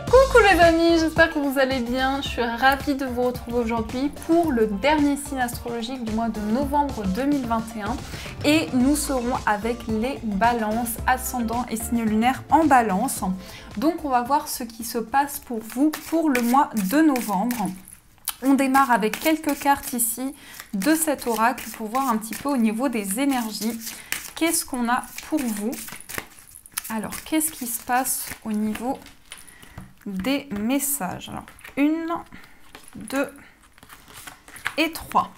Coucou les amis, j'espère que vous allez bien. Je suis ravie de vous retrouver aujourd'hui pour le dernier signe astrologique du mois de novembre 2021. Et nous serons avec les balances, ascendant et signe lunaire en balance. Donc on va voir ce qui se passe pour vous pour le mois de novembre. On démarre avec quelques cartes ici de cet oracle pour voir un petit peu au niveau des énergies. Qu'est-ce qu'on a pour vous? Alors, qu'est-ce qui se passe au niveau des messages? Alors, 1, 2 et 3.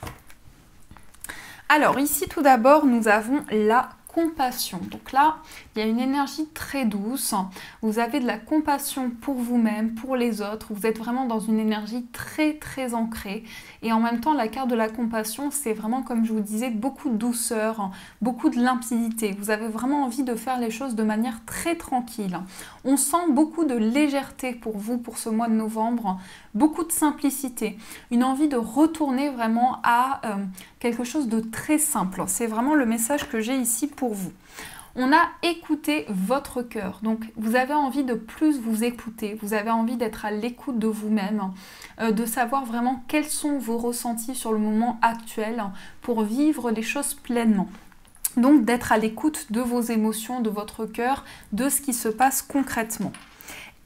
Alors, ici, tout d'abord, nous avons la compassion. Donc là, il y a une énergie très douce. Vous avez de la compassion pour vous-même, pour les autres. Vous êtes vraiment dans une énergie très ancrée. Et en même temps, la carte de la compassion, c'est vraiment, comme je vous disais, beaucoup de douceur, beaucoup de limpidité. Vous avez vraiment envie de faire les choses de manière très tranquille. On sent beaucoup de légèreté pour vous, pour ce mois de novembre. Beaucoup de simplicité. Une envie de retourner vraiment à quelque chose de très simple. C'est vraiment le message que j'ai ici pour vous. On a écouté votre cœur, donc vous avez envie de plus vous écouter, vous avez envie d'être à l'écoute de vous-même, de savoir vraiment quels sont vos ressentis sur le moment actuel pour vivre les choses pleinement. Donc d'être à l'écoute de vos émotions, de votre cœur, de ce qui se passe concrètement.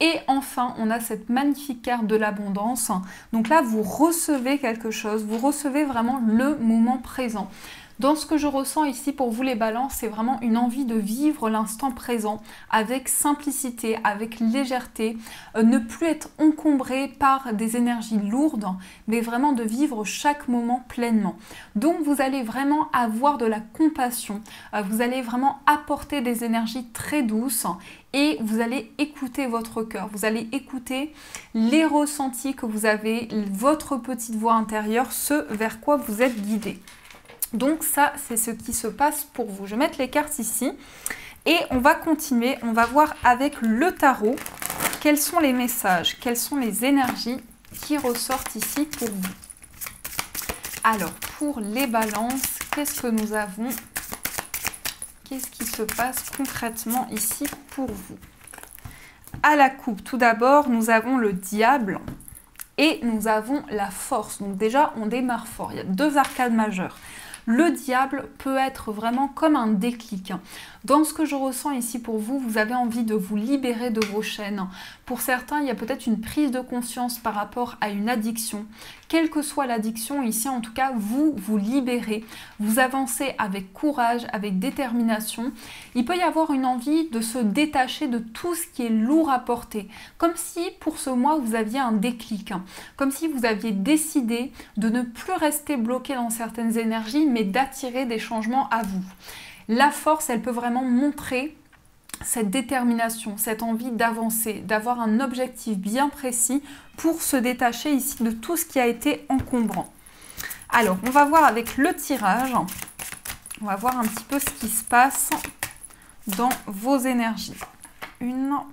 Et enfin, on a cette magnifique carte de l'abondance. Donc là, vous recevez quelque chose, vous recevez vraiment le moment présent. Dans ce que je ressens ici pour vous les balances, c'est vraiment une envie de vivre l'instant présent avec simplicité, avec légèreté, ne plus être encombré par des énergies lourdes, mais vraiment de vivre chaque moment pleinement. Donc vous allez vraiment avoir de la compassion, vous allez vraiment apporter des énergies très douces et vous allez écouter votre cœur, vous allez écouter les ressentis que vous avez, votre petite voix intérieure, ce vers quoi vous êtes guidé. Donc ça, c'est ce qui se passe pour vous. Je vais mettre les cartes ici et on va continuer. On va voir avec le tarot quels sont les messages, quelles sont les énergies qui ressortent ici pour vous. Alors, pour les balances, qu'est-ce que nous avons? Qu'est-ce qui se passe concrètement ici pour vous? À la coupe, tout d'abord, nous avons le diable et nous avons la force. Donc déjà, on démarre fort. Il y a deux arcades majeures. Le diable peut être vraiment comme un déclic. Dans ce que je ressens ici pour vous, vous avez envie de vous libérer de vos chaînes. Pour certains, il y a peut-être une prise de conscience par rapport à une addiction. Quelle que soit l'addiction, ici en tout cas, vous vous libérez. Vous avancez avec courage, avec détermination. Il peut y avoir une envie de se détacher de tout ce qui est lourd à porter. Comme si pour ce mois, vous aviez un déclic. Comme si vous aviez décidé de ne plus rester bloqué dans certaines énergies, mais d'attirer des changements à vous. La force, elle peut vraiment montrer cette détermination, cette envie d'avancer, d'avoir un objectif bien précis pour se détacher ici de tout ce qui a été encombrant. Alors, on va voir avec le tirage, on va voir un petit peu ce qui se passe dans vos énergies. 1,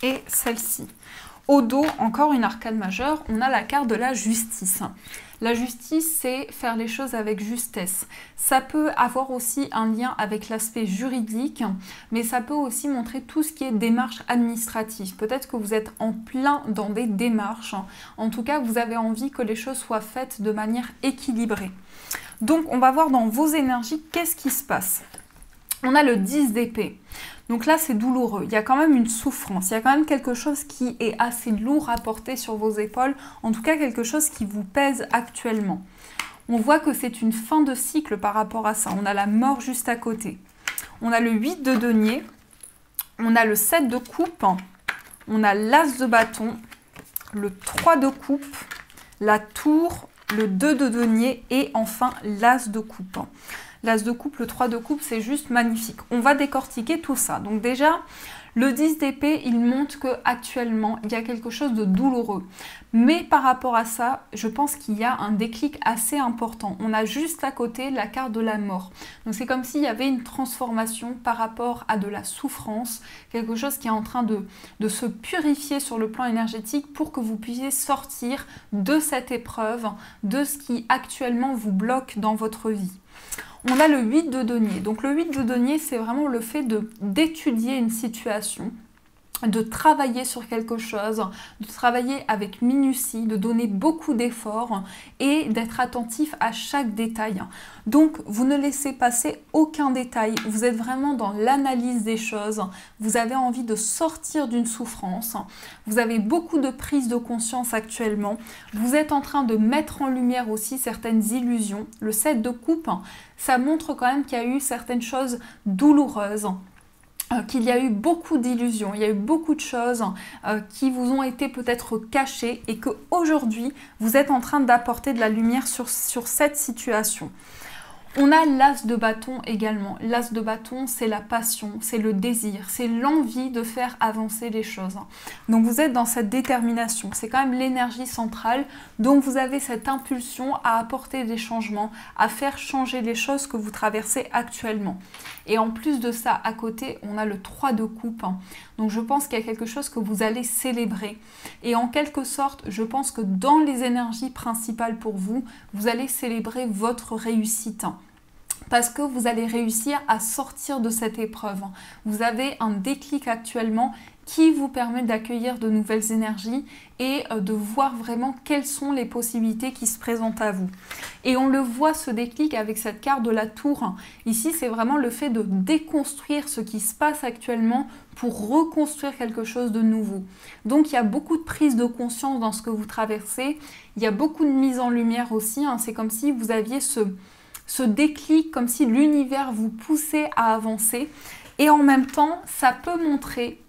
et celle-ci. Au dos, encore une arcade majeure, on a la carte de la justice. La justice, c'est faire les choses avec justesse. Ça peut avoir aussi un lien avec l'aspect juridique, mais ça peut aussi montrer tout ce qui est démarche administrative. Peut-être que vous êtes en plein dans des démarches. En tout cas, vous avez envie que les choses soient faites de manière équilibrée. Donc, on va voir dans vos énergies, qu'est-ce qui se passe. On a le 10 d'épée. Donc là, c'est douloureux. Il y a quand même une souffrance. Il y a quand même quelque chose qui est assez lourd à porter sur vos épaules. En tout cas, quelque chose qui vous pèse actuellement. On voit que c'est une fin de cycle par rapport à ça. On a la mort juste à côté. On a le 8 de denier. On a le 7 de coupe. On a l'as de bâton. Le 3 de coupe. La tour. Le 2 de denier. Et enfin, l'as de coupe. L'as de coupe, le 3 de coupe, c'est juste magnifique. On va décortiquer tout ça. Donc déjà, Le 10 d'épée, il montre qu'actuellement, il y a quelque chose de douloureux. Mais par rapport à ça, je pense qu'il y a un déclic assez important. On a juste à côté la carte de la mort. Donc c'est comme s'il y avait une transformation par rapport à de la souffrance, quelque chose qui est en train de se purifier sur le plan énergétique pour que vous puissiez sortir de cette épreuve, de ce qui actuellement vous bloque dans votre vie. On a le 8 de denier. Donc le 8 de denier, c'est vraiment le fait d'étudier une situation, de travailler sur quelque chose, de travailler avec minutie, de donner beaucoup d'efforts et d'être attentif à chaque détail. Donc, vous ne laissez passer aucun détail. Vous êtes vraiment dans l'analyse des choses. Vous avez envie de sortir d'une souffrance. Vous avez beaucoup de prise de conscience actuellement. Vous êtes en train de mettre en lumière aussi certaines illusions. Le 7 de coupe, ça montre quand même qu'il y a eu certaines choses douloureuses, qu'il y a eu beaucoup d'illusions, il y a eu beaucoup de choses qui vous ont été peut-être cachées et qu'aujourd'hui, vous êtes en train d'apporter de la lumière sur cette situation. On a l'as de bâton également. L'as de bâton, c'est la passion, c'est le désir, c'est l'envie de faire avancer les choses. Donc vous êtes dans cette détermination, c'est quand même l'énergie centrale. Donc vous avez cette impulsion à apporter des changements, à faire changer les choses que vous traversez actuellement. Et en plus de ça, à côté, on a le 3 de coupe. Donc je pense qu'il y a quelque chose que vous allez célébrer. Et en quelque sorte, je pense que dans les énergies principales pour vous, vous allez célébrer votre réussite. Parce que vous allez réussir à sortir de cette épreuve. Vous avez un déclic actuellement qui vous permet d'accueillir de nouvelles énergies et de voir vraiment quelles sont les possibilités qui se présentent à vous. Et on le voit, ce déclic, avec cette carte de la tour. Ici, c'est vraiment le fait de déconstruire ce qui se passe actuellement pour reconstruire quelque chose de nouveau. Donc, il y a beaucoup de prise de conscience dans ce que vous traversez. Il y a beaucoup de mise en lumière aussi. C'est comme si vous aviez ce déclic, comme si l'univers vous poussait à avancer. Et en même temps, ça peut montrer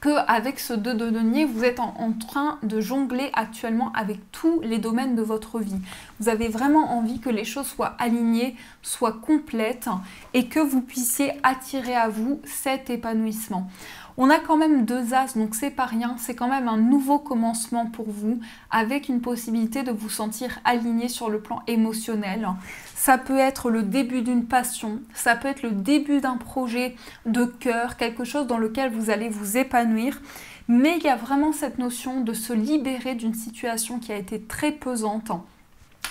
qu'avec ce 2 de denier, vous êtes en train de jongler actuellement avec tous les domaines de votre vie. Vous avez vraiment envie que les choses soient alignées, soient complètes et que vous puissiez attirer à vous cet épanouissement. On a quand même 2 as, donc c'est pas rien, c'est quand même un nouveau commencement pour vous, avec une possibilité de vous sentir aligné sur le plan émotionnel. Ça peut être le début d'une passion, ça peut être le début d'un projet de cœur, quelque chose dans lequel vous allez vous épanouir. Mais il y a vraiment cette notion de se libérer d'une situation qui a été très pesante,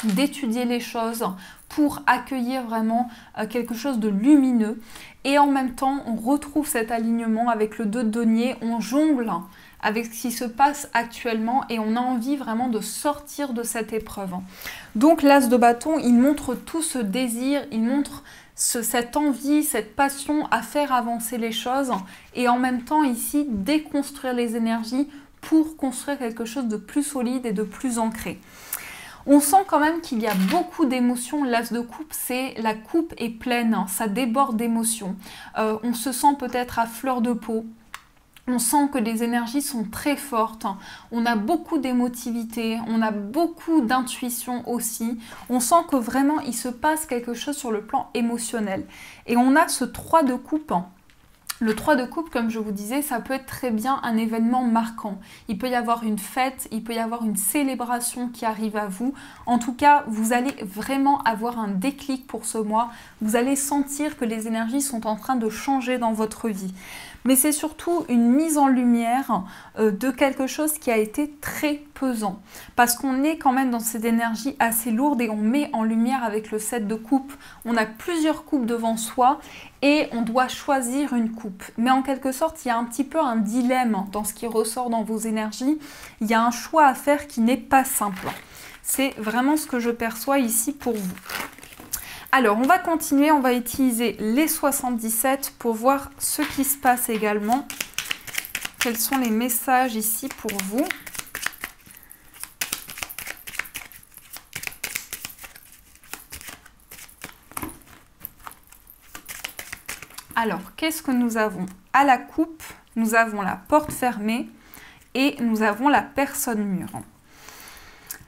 d'étudier les choses pour accueillir vraiment quelque chose de lumineux. Et en même temps, on retrouve cet alignement avec le 2 de denier, on jongle avec ce qui se passe actuellement et on a envie vraiment de sortir de cette épreuve. Donc l'as de bâton, il montre tout ce désir, il montre cette envie, cette passion à faire avancer les choses et en même temps ici déconstruire les énergies pour construire quelque chose de plus solide et de plus ancré. On sent quand même qu'il y a beaucoup d'émotions. L'as de coupe, c'est la coupe est pleine, ça déborde d'émotions. On se sent peut-être à fleur de peau. On sent que les énergies sont très fortes. On a beaucoup d'émotivité, on a beaucoup d'intuition aussi. On sent que vraiment il se passe quelque chose sur le plan émotionnel. Et on a ce 3 de coupe. Le 3 de coupe, comme je vous disais, ça peut être très bien un événement marquant. Il peut y avoir une fête, il peut y avoir une célébration qui arrive à vous. En tout cas, vous allez vraiment avoir un déclic pour ce mois. Vous allez sentir que les énergies sont en train de changer dans votre vie. Mais c'est surtout une mise en lumière de quelque chose qui a été très pesant. Parce qu'on est quand même dans cette énergie assez lourde et on met en lumière avec le 7 de coupe. On a plusieurs coupes devant soi et on doit choisir une coupe. Mais en quelque sorte, il y a un petit peu un dilemme dans ce qui ressort dans vos énergies. Il y a un choix à faire qui n'est pas simple. C'est vraiment ce que je perçois ici pour vous. Alors, on va continuer, on va utiliser les 77 pour voir ce qui se passe également. Quels sont les messages ici pour vous? Alors, qu'est-ce que nous avons? À la coupe, nous avons la porte fermée et nous avons la personne mûre.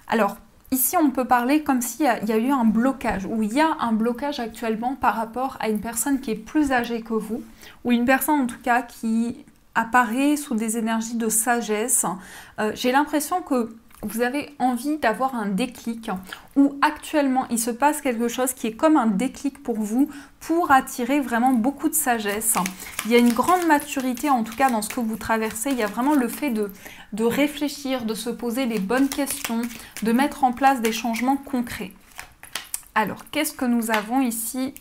Alors, ici, on peut parler comme s'il y a eu un blocage, ou il y a un blocage actuellement par rapport à une personne qui est plus âgée que vous, ou une personne en tout cas qui apparaît sous des énergies de sagesse. J'ai l'impression que vous avez envie d'avoir un déclic ou actuellement il se passe quelque chose qui est comme un déclic pour vous pour attirer vraiment beaucoup de sagesse. Il y a une grande maturité en tout cas dans ce que vous traversez. Il y a vraiment le fait de réfléchir, de se poser les bonnes questions, de mettre en place des changements concrets. Alors, qu'est-ce que nous avons ici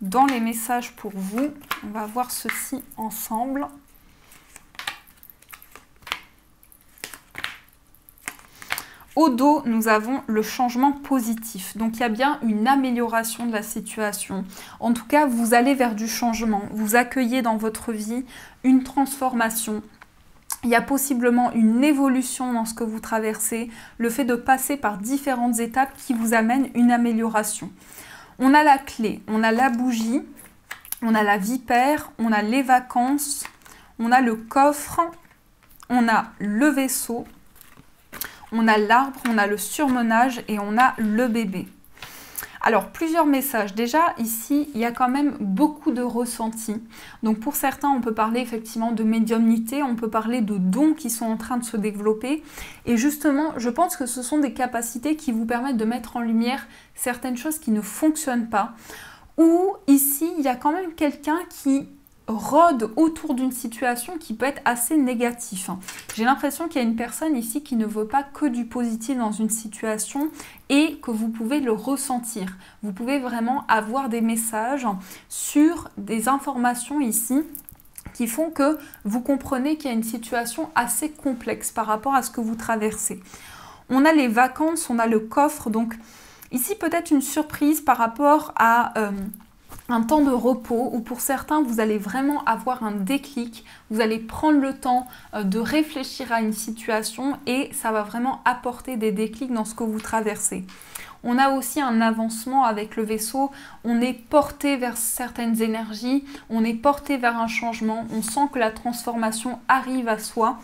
dans les messages pour vous? On va voir ceci ensemble. Au dos, nous avons le changement positif. Donc, il y a bien une amélioration de la situation. En tout cas, vous allez vers du changement. Vous accueillez dans votre vie une transformation. Il y a possiblement une évolution dans ce que vous traversez. Le fait de passer par différentes étapes qui vous amènent une amélioration. On a la clé, on a la bougie, on a la vipère, on a les vacances, on a le coffre, on a le vaisseau. On a l'arbre, on a le surmenage et on a le bébé. Alors, plusieurs messages. Déjà, ici, il y a quand même beaucoup de ressentis. Donc, pour certains, on peut parler effectivement de médiumnité, on peut parler de dons qui sont en train de se développer. Et justement, je pense que ce sont des capacités qui vous permettent de mettre en lumière certaines choses qui ne fonctionnent pas. Ou ici, il y a quand même quelqu'un qui rôde autour d'une situation qui peut être assez négative. J'ai l'impression qu'il y a une personne ici qui ne veut pas que du positif dans une situation et que vous pouvez le ressentir. Vous pouvez vraiment avoir des messages sur des informations ici qui font que vous comprenez qu'il y a une situation assez complexe par rapport à ce que vous traversez. On a les vacances, on a le coffre, donc ici peut-être une surprise par rapport à un temps de repos où pour certains vous allez vraiment avoir un déclic, vous allez prendre le temps de réfléchir à une situation et ça va vraiment apporter des déclics dans ce que vous traversez. On a aussi un avancement avec le vaisseau, on est porté vers certaines énergies, on est porté vers un changement, on sent que la transformation arrive à soi.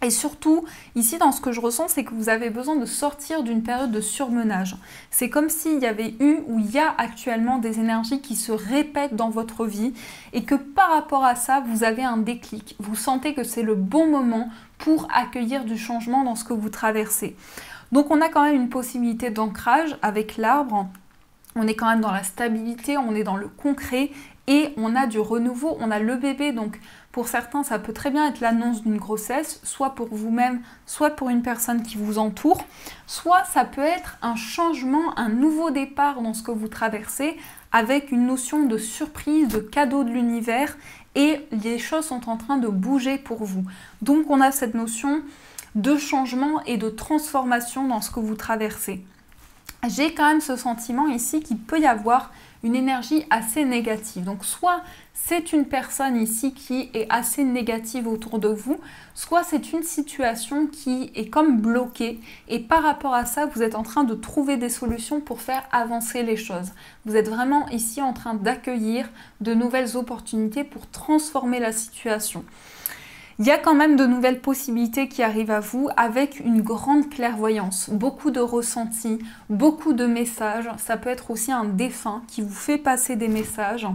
Et surtout, ici, dans ce que je ressens, c'est que vous avez besoin de sortir d'une période de surmenage. C'est comme s'il y avait eu ou il y a actuellement des énergies qui se répètent dans votre vie et que par rapport à ça, vous avez un déclic. Vous sentez que c'est le bon moment pour accueillir du changement dans ce que vous traversez. Donc, on a quand même une possibilité d'ancrage avec l'arbre. On est quand même dans la stabilité, on est dans le concret et on a du renouveau, on a le bébé. Donc, pour certains, ça peut très bien être l'annonce d'une grossesse, soit pour vous-même, soit pour une personne qui vous entoure. Soit ça peut être un changement, un nouveau départ dans ce que vous traversez avec une notion de surprise, de cadeau de l'univers et les choses sont en train de bouger pour vous. Donc, on a cette notion de changement et de transformation dans ce que vous traversez. J'ai quand même ce sentiment ici qu'il peut y avoir une énergie assez négative. Donc soit c'est une personne ici qui est assez négative autour de vous, soit c'est une situation qui est comme bloquée et par rapport à ça, vous êtes en train de trouver des solutions pour faire avancer les choses. Vous êtes vraiment ici en train d'accueillir de nouvelles opportunités pour transformer la situation. Il y a quand même de nouvelles possibilités qui arrivent à vous avec une grande clairvoyance, beaucoup de ressentis, beaucoup de messages. Ça peut être aussi un défunt qui vous fait passer des messages.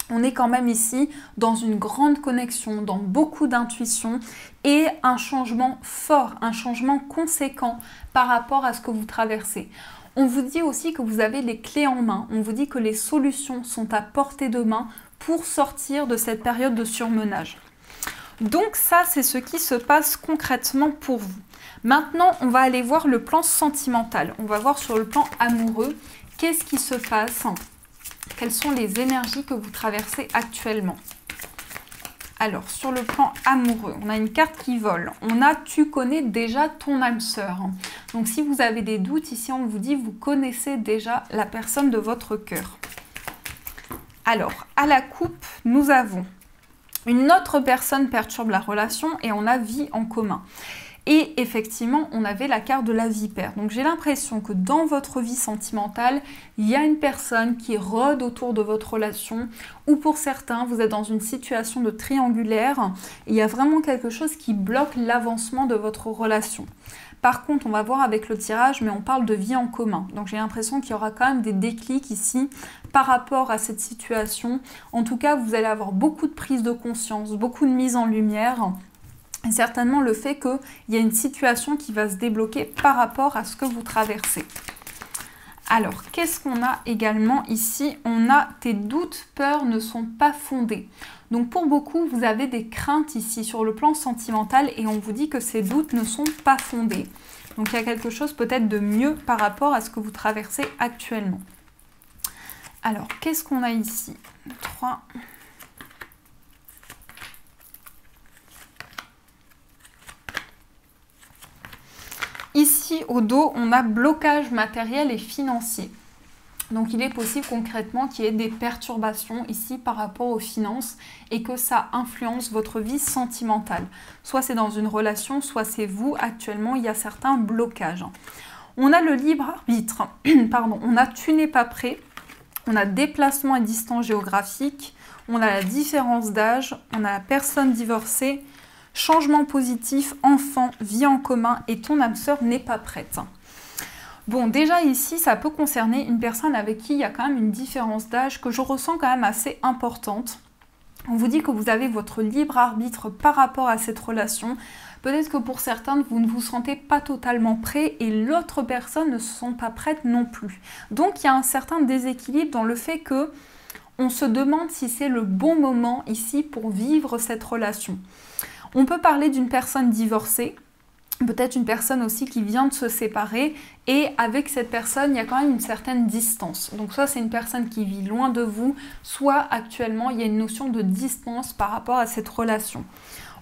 On est quand même ici dans une grande connexion, dans beaucoup d'intuition et un changement fort, un changement conséquent par rapport à ce que vous traversez. On vous dit aussi que vous avez les clés en main, on vous dit que les solutions sont à portée de main pour sortir de cette période de surmenage. Donc ça, c'est ce qui se passe concrètement pour vous. Maintenant, on va aller voir le plan sentimental. On va voir sur le plan amoureux, qu'est-ce qui se passe? Quelles sont les énergies que vous traversez actuellement? Alors, sur le plan amoureux, on a une carte qui vole. On a « tu connais déjà ton âme sœur ». Donc, si vous avez des doutes, ici, on vous dit « vous connaissez déjà la personne de votre cœur ». Alors, à la coupe, nous avons une autre personne perturbe la relation et on a vie en commun. Et effectivement, on avait la carte de la vipère. Donc j'ai l'impression que dans votre vie sentimentale, il y a une personne qui rôde autour de votre relation, ou pour certains, vous êtes dans une situation de triangulaire, et il y a vraiment quelque chose qui bloque l'avancement de votre relation. Par contre, on va voir avec le tirage, mais on parle de vie en commun. Donc j'ai l'impression qu'il y aura quand même des déclics ici par rapport à cette situation. En tout cas, vous allez avoir beaucoup de prise de conscience, beaucoup de mise en lumière. Et certainement le fait qu'il y a une situation qui va se débloquer par rapport à ce que vous traversez. Alors, qu'est-ce qu'on a également ici? On a tes doutes, peurs ne sont pas fondés. Donc pour beaucoup, vous avez des craintes ici sur le plan sentimental et on vous dit que ces doutes ne sont pas fondés. Donc il y a quelque chose peut-être de mieux par rapport à ce que vous traversez actuellement. Alors, qu'est-ce qu'on a ici? 3... Ici, au dos, on a blocage matériel et financier. Donc, il est possible concrètement qu'il y ait des perturbations ici par rapport aux finances et que ça influence votre vie sentimentale. Soit c'est dans une relation, soit c'est vous. Actuellement, il y a certains blocages. On a le libre arbitre. Pardon, on a tu n'es pas prêt. On a déplacement et distance géographique. On a la différence d'âge. On a la personne divorcée. Changement positif, enfant, vie en commun et ton âme sœur n'est pas prête. Bon, déjà ici, ça peut concerner une personne avec qui il y a quand même une différence d'âge que je ressens quand même assez importante. On vous dit que vous avez votre libre arbitre par rapport à cette relation. Peut-être que pour certains, vous ne vous sentez pas totalement prêt et l'autre personne ne se sent pas prête non plus. Donc, il y a un certain déséquilibre dans le fait que on se demande si c'est le bon moment ici pour vivre cette relation. On peut parler d'une personne divorcée, peut-être une personne aussi qui vient de se séparer et avec cette personne, il y a quand même une certaine distance. Donc soit c'est une personne qui vit loin de vous, soit actuellement, il y a une notion de distance par rapport à cette relation.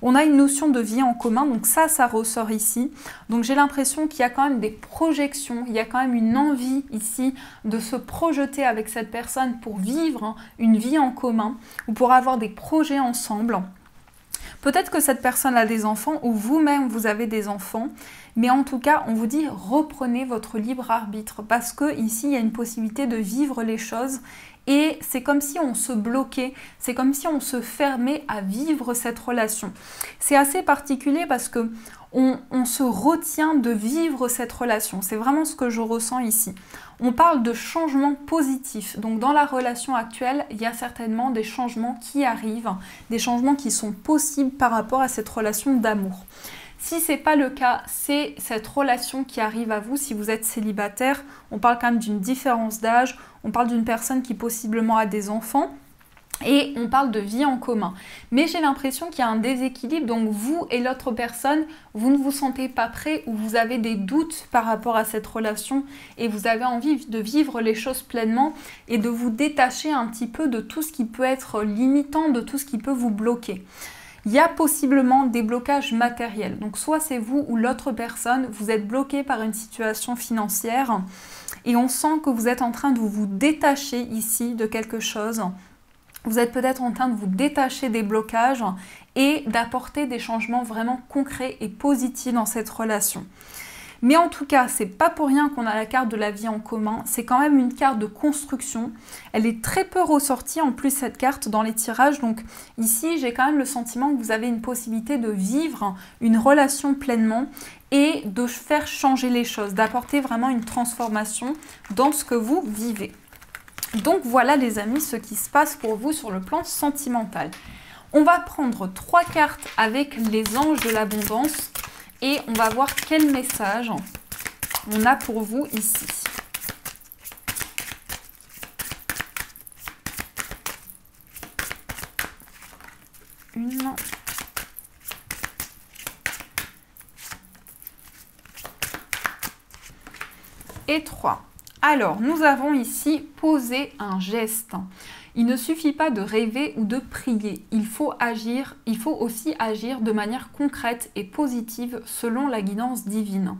On a une notion de vie en commun, donc ça ressort ici. Donc j'ai l'impression qu'il y a quand même des projections, il y a quand même une envie ici de se projeter avec cette personne pour vivre une vie en commun ou pour avoir des projets ensemble. Peut-être que cette personne a des enfants ou vous-même vous avez des enfants, mais en tout cas, on vous dit reprenez votre libre arbitre parce que ici, il y a une possibilité de vivre les choses et c'est comme si on se bloquait, c'est comme si on se fermait à vivre cette relation. C'est assez particulier parce que on se retient de vivre cette relation. C'est vraiment ce que je ressens ici. On parle de changements positifs. Donc dans la relation actuelle, il y a certainement des changements qui arrivent, des changements qui sont possibles par rapport à cette relation d'amour. Si ce n'est pas le cas, c'est cette relation qui arrive à vous si vous êtes célibataire. On parle quand même d'une différence d'âge, on parle d'une personne qui possiblement a des enfants. Et on parle de vie en commun. Mais j'ai l'impression qu'il y a un déséquilibre, donc vous et l'autre personne, vous ne vous sentez pas prêt ou vous avez des doutes par rapport à cette relation et vous avez envie de vivre les choses pleinement et de vous détacher un petit peu de tout ce qui peut être limitant, de tout ce qui peut vous bloquer. Il y a possiblement des blocages matériels. Donc soit c'est vous ou l'autre personne, vous êtes bloqué par une situation financière et on sent que vous êtes en train de vous détacher ici de quelque chose. Vous êtes peut-être en train de vous détacher des blocages et d'apporter des changements vraiment concrets et positifs dans cette relation. Mais en tout cas, c'est pas pour rien qu'on a la carte de la vie en commun. C'est quand même une carte de construction. Elle est très peu ressortie en plus cette carte dans les tirages. Donc ici, j'ai quand même le sentiment que vous avez une possibilité de vivre une relation pleinement et de faire changer les choses, d'apporter vraiment une transformation dans ce que vous vivez. Donc voilà les amis, ce qui se passe pour vous sur le plan sentimental. On va prendre 3 cartes avec les anges de l'abondance et on va voir quel message on a pour vous ici. Une. Et 3. Alors, nous avons ici posé un geste. Il ne suffit pas de rêver ou de prier. Il faut aussi agir de manière concrète et positive selon la guidance divine.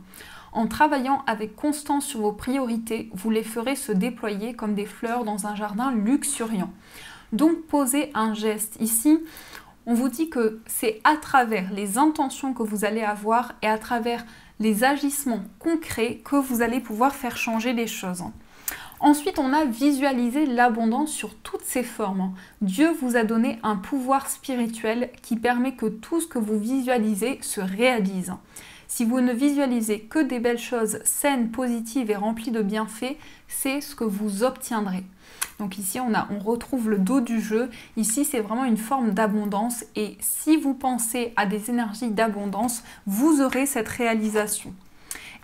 En travaillant avec constance sur vos priorités, vous les ferez se déployer comme des fleurs dans un jardin luxuriant. Donc, posez un geste. Ici, On vous dit que c'est à travers les intentions que vous allez avoir et à travers les agissements concrets que vous allez pouvoir faire changer les choses. Ensuite, on a visualisé l'abondance sur toutes ses formes. Dieu vous a donné un pouvoir spirituel qui permet que tout ce que vous visualisez se réalise. Si vous ne visualisez que des belles choses saines, positives et remplies de bienfaits, c'est ce que vous obtiendrez. Donc ici, on retrouve le dos du jeu. Ici, c'est vraiment une forme d'abondance. Et si vous pensez à des énergies d'abondance, vous aurez cette réalisation.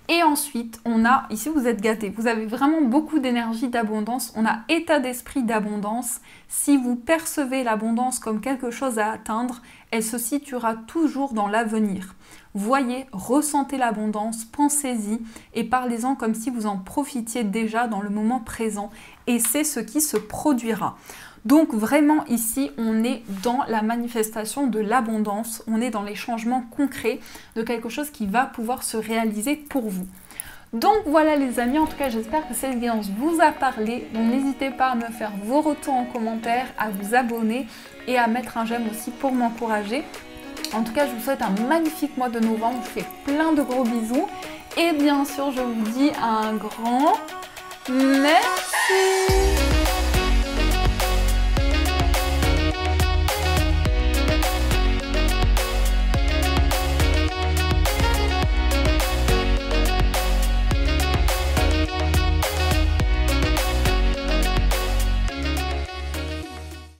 Et ensuite, ici vous êtes gâtés, vous avez vraiment beaucoup d'énergie d'abondance, on a état d'esprit d'abondance. Si vous percevez l'abondance comme quelque chose à atteindre, elle se situera toujours dans l'avenir. Voyez, ressentez l'abondance, pensez-y et parlez-en comme si vous en profitiez déjà dans le moment présent et c'est ce qui se produira. Donc vraiment ici, on est dans la manifestation de l'abondance, on est dans les changements concrets de quelque chose qui va pouvoir se réaliser pour vous. Donc voilà les amis, en tout cas j'espère que cette guidance vous a parlé. Donc n'hésitez pas à me faire vos retours en commentaire, à vous abonner et à mettre un j'aime aussi pour m'encourager. En tout cas je vous souhaite un magnifique mois de novembre, je vous fais plein de gros bisous et bien sûr je vous dis un grand merci.